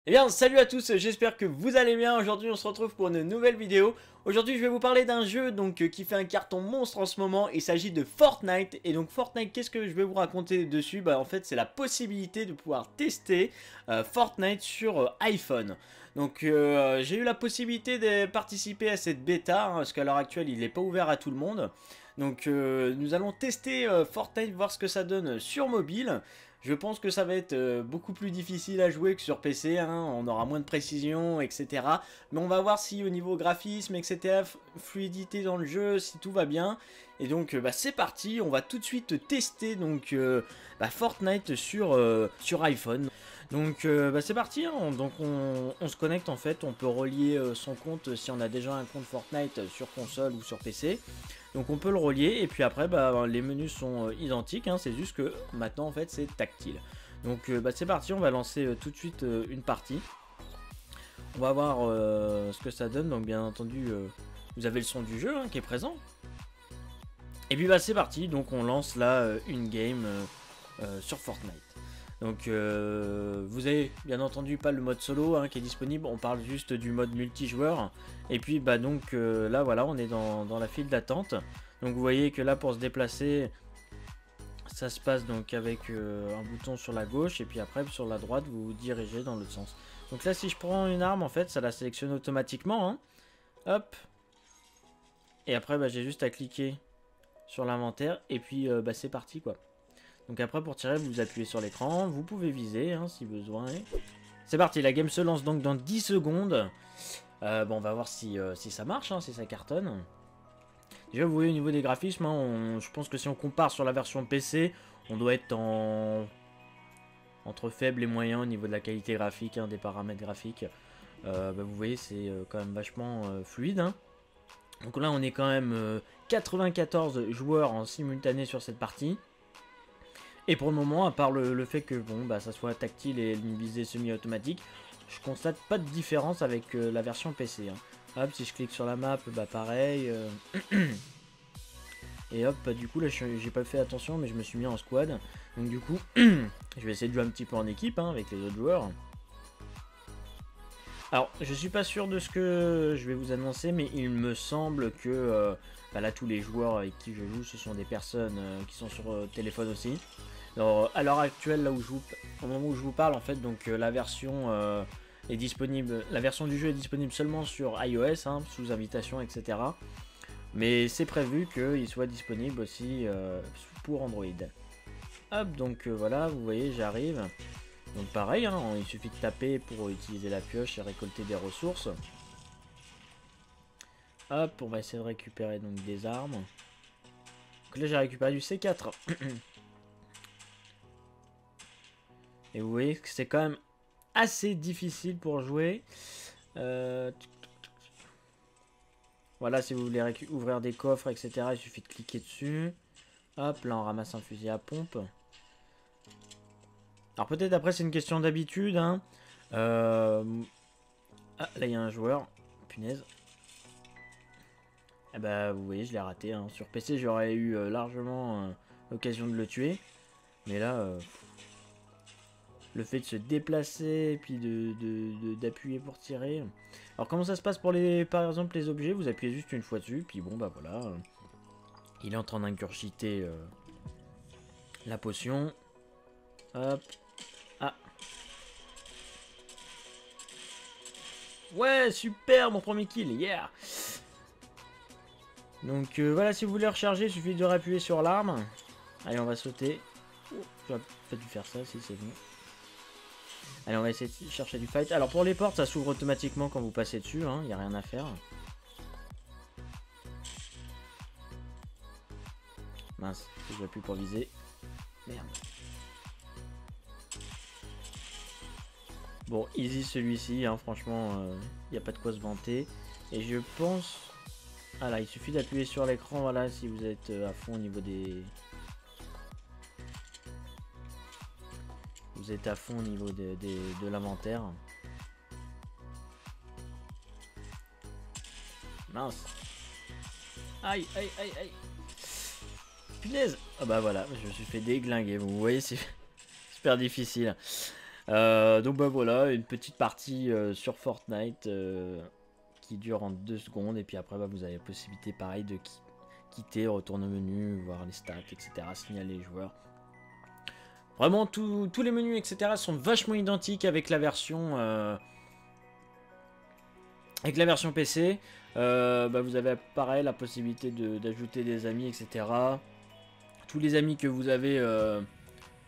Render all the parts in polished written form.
Eh bien salut à tous, j'espère que vous allez bien. Aujourd'hui on se retrouve pour une nouvelle vidéo. Aujourd'hui je vais vous parler d'un jeu qui fait un carton monstre en ce moment. Il s'agit de Fortnite. Et donc Fortnite, qu'est-ce que je vais vous raconter dessus? Bah en fait c'est la possibilité de pouvoir tester Fortnite sur iPhone. Donc j'ai eu la possibilité de participer à cette bêta parce qu'à l'heure actuelle il n'est pas ouvert à tout le monde. Donc nous allons tester Fortnite, voir ce que ça donne sur mobile. Je pense que ça va être beaucoup plus difficile à jouer que sur PC, hein. On aura moins de précision, etc. Mais on va voir si au niveau graphisme, etc., fluidité dans le jeu, si tout va bien. Et donc bah, c'est parti, on va tout de suite tester donc, Fortnite sur iPhone. Donc bah, c'est parti, hein. Donc on se connecte en fait, on peut relier son compte si on a déjà un compte Fortnite sur console ou sur PC. Donc on peut le relier et puis après bah, les menus sont identiques, hein, c'est juste que maintenant en fait c'est tactile. Donc bah, c'est parti, on va lancer tout de suite une partie. On va voir ce que ça donne, donc bien entendu vous avez le son du jeu hein, qui est présent. Et puis bah c'est parti, donc on lance là une game sur Fortnite. Donc vous avez bien entendu pas le mode solo hein, qui est disponible, on parle juste du mode multijoueur. Et puis bah donc là voilà, on est dans la file d'attente. Donc vous voyez que là pour se déplacer, ça se passe donc avec un bouton sur la gauche et puis après sur la droite vous vous dirigez dans l'autre sens. Donc là si je prends une arme en fait ça la sélectionne automatiquement, hein. Hop. Et après bah, j'ai juste à cliquer sur l'inventaire et puis bah, c'est parti quoi. Donc après pour tirer vous appuyez sur l'écran, vous pouvez viser hein, si besoin. C'est parti, la game se lance donc dans 10 secondes. Bon on va voir si ça marche, hein, si ça cartonne. Déjà vous voyez au niveau des graphismes, hein, je pense que si on compare sur la version PC, on doit être entre faible et moyen au niveau de la qualité graphique, hein, des paramètres graphiques. Bah, vous voyez c'est quand même vachement fluide. Hein. Donc là on est quand même 94 joueurs en simultané sur cette partie. Et pour le moment, à part le fait que bon, bah, ça soit tactile et une visée semi-automatique, je constate pas de différence avec la version PC. Hein. Hop, si je clique sur la map, bah pareil. Et hop, bah, du coup là j'ai pas fait attention, mais je me suis mis en squad. Donc du coup, je vais essayer de jouer un petit peu en équipe hein, avec les autres joueurs. Alors, je suis pas sûr de ce que je vais vous annoncer, mais il me semble que bah là tous les joueurs avec qui je joue, ce sont des personnes qui sont sur téléphone aussi. Alors, à l'heure actuelle, là où au moment où je vous parle, en fait, donc la version est disponible, la version du jeu est disponible seulement sur iOS, hein, sous invitation, etc. Mais c'est prévu qu'il soit disponible aussi pour Android. Hop, donc voilà, vous voyez, j'arrive. Donc pareil, hein, il suffit de taper pour utiliser la pioche et récolter des ressources. Hop, on va essayer de récupérer donc des armes. Donc là j'ai récupéré du C4. Et vous voyez que c'est quand même assez difficile pour jouer. Voilà, si vous voulez ouvrir des coffres, etc., il suffit de cliquer dessus. Hop, là on ramasse un fusil à pompe. Alors peut-être après c'est une question d'habitude. Hein. Ah, là il y a un joueur. Punaise. Eh bah vous voyez, je l'ai raté. Hein. Sur PC j'aurais eu largement l'occasion de le tuer. Mais là... le fait de se déplacer et puis d'appuyer pour tirer. Alors comment ça se passe pour par exemple les objets? Vous appuyez juste une fois dessus, puis bon bah voilà. Il est en train d'ingurgiter la potion. Hop. Ah. Ouais, super, mon premier kill, yeah. Donc voilà, si vous voulez recharger, il suffit de réappuyer sur l'arme. Allez, on va sauter. J'aurais pas dû faire ça, si c'est bon. Allez, on va essayer de chercher du fight. Alors pour les portes, ça s'ouvre automatiquement quand vous passez dessus, hein, y a rien à faire. Mince, je vais plus pour viser. Merde. Bon, easy celui-ci, hein, franchement, il n'y a pas de quoi se vanter. Et je pense... Ah là, il suffit d'appuyer sur l'écran, voilà, si vous êtes à fond au niveau des... Vous êtes à fond au niveau de l'inventaire. Mince. Aïe, aïe, aïe, aïe. Punaise. Ah bah voilà, je me suis fait déglinguer. Vous voyez, c'est super difficile. Donc bah voilà, une petite partie sur Fortnite qui dure en 2 secondes. Et puis après bah, vous avez la possibilité pareil de quitter, retourner au menu, voir les stats, etc. Signaler les joueurs. Vraiment tous les menus, etc. sont vachement identiques avec la version PC. Bah, vous avez pareil la possibilité d'ajouter des amis, etc. Tous les amis que vous avez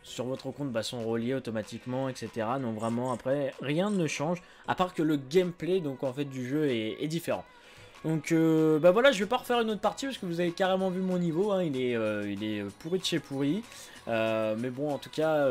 sur votre compte bah, sont reliés automatiquement, etc. Donc vraiment après rien ne change à part que le gameplay donc en fait du jeu est différent. Donc bah voilà, je vais pas refaire une autre partie parce que vous avez carrément vu mon niveau, hein, il est pourri de chez pourri. Mais bon en tout cas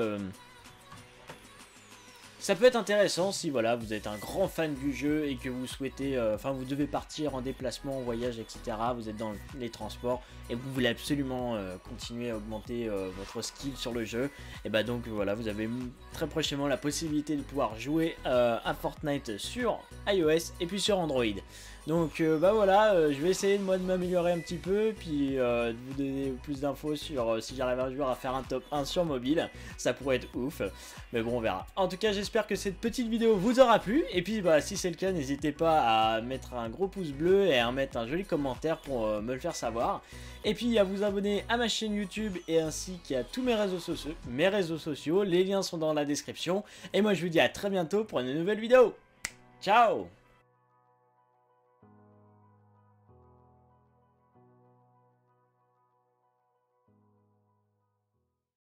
ça peut être intéressant si voilà vous êtes un grand fan du jeu et que vous souhaitez, enfin vous devez partir en déplacement, en voyage, etc. Vous êtes dans les transports et vous voulez absolument continuer à augmenter votre skill sur le jeu. Et bah donc voilà, vous avez très prochainement la possibilité de pouvoir jouer à Fortnite sur iOS et puis sur Android. Donc bah voilà, je vais essayer moi de m'améliorer un petit peu, puis de vous donner plus d'infos sur si j'arrive un jour à faire un top 1 sur mobile, ça pourrait être ouf, mais bon on verra. En tout cas j'espère que cette petite vidéo vous aura plu, et puis bah si c'est le cas n'hésitez pas à mettre un gros pouce bleu et à mettre un joli commentaire pour me le faire savoir, et puis à vous abonner à ma chaîne YouTube et ainsi qu'à tous mes réseaux sociaux, les liens sont dans la description, et moi je vous dis à très bientôt pour une nouvelle vidéo. Ciao!